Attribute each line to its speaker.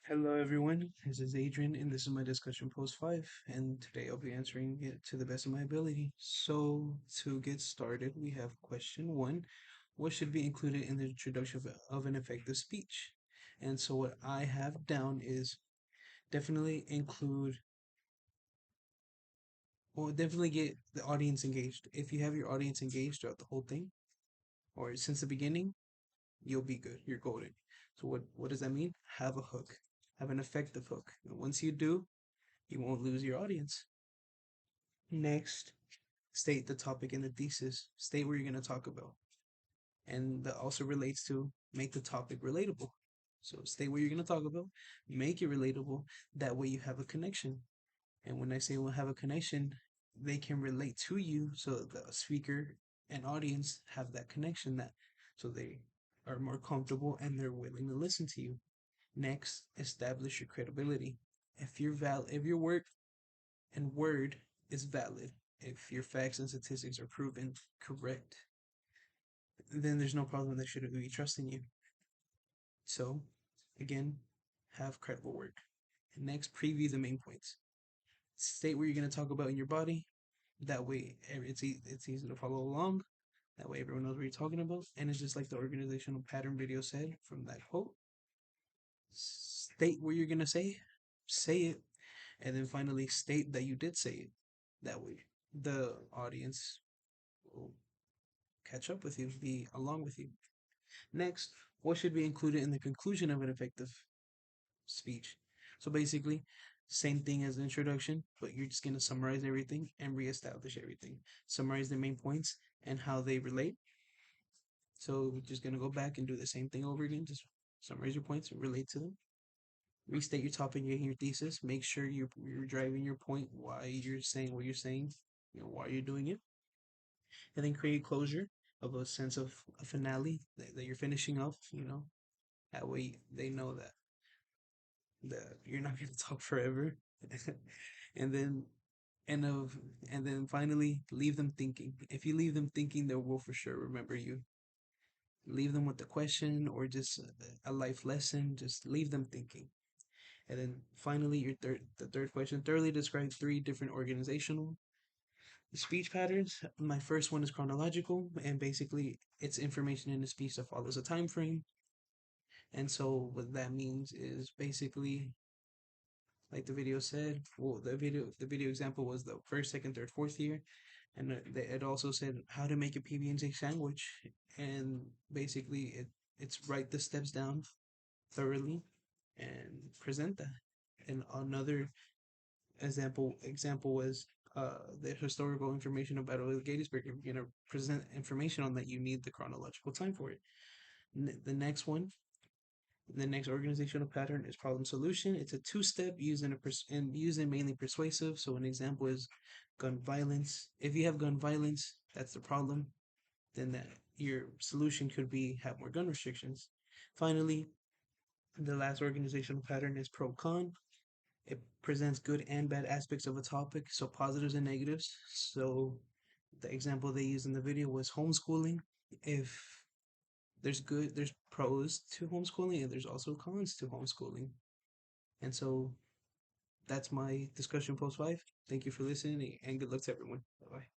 Speaker 1: Hello, everyone. This is Adrian, and this is my discussion post 5. And today I'll be answering it to the best of my ability. So, to get started, we have question 1. What should be included in the introduction of an effective speech? And so, what I have down is definitely include, well, definitely get the audience engaged. If you have your audience engaged throughout the whole thing, or since the beginning, you'll be good. You're golden. So, what does that mean? Have a hook, have an effective hook. And once you do, you won't lose your audience. Next, state the topic in the thesis. State what you're going to talk about. And that also relates to make the topic relatable. So state what you're going to talk about, make it relatable. That way you have a connection. And when I say we'll have a connection, they can relate to you. So the speaker and audience have that connection that so they are more comfortable and they're willing to listen to you. Next, establish your credibility. If your work and word is valid, if your facts and statistics are proven correct, then there's no problem they should be trusting you. So, again, have credible work. And next, preview the main points. State what you're going to talk about in your body. That way, it's easy to follow along. That way, everyone knows what you're talking about. And it's just like the organizational pattern video said from that quote. State what you're going to say it, and then finally state that you did say it. That way, the audience will catch up with you, be along with you. Next, what should be included in the conclusion of an effective speech? So basically, same thing as the introduction, but you're just going to summarize everything and reestablish everything. Summarize the main points and how they relate. So we're just going to go back and do the same thing over again. Just summarize your points and relate to them. Restate your topic in your thesis. Make sure you're driving your point, why you're saying what you're saying, why you're doing it, and then create closure of a sense of a finale that you're finishing off. That way they know that you're not going to talk forever, and then and of and then finally leave them thinking. If you leave them thinking, they will for sure remember you. Leave them with a question or just a life lesson. Just leave them thinking. And then finally, the third question: thoroughly describe 3 different organizational speech patterns. My first one is chronological, and basically, it's information in the speech that follows a time frame. And so, what that means is basically, like the video said, well, the video example was the first, second, third, fourth year, and it also said how to make a PB&J sandwich, and basically, it's write the steps down thoroughly and present that. And another example was the historical information about Battle of Gettysburg. If you're gonna present information on that, you need the chronological time for it. The next one, the next organizational pattern is problem solution. It's a two-step using mainly persuasive. So an example is gun violence. If you have gun violence, that's the problem. Then that your solution could be have more gun restrictions. Finally, the last organizational pattern is pro con. It presents good and bad aspects of a topic, so positives and negatives. So the example they used in the video was homeschooling. If there's pros to homeschooling and there's also cons to homeschooling. And so that's my discussion post 5. Thank you for listening and good luck to everyone. Bye bye.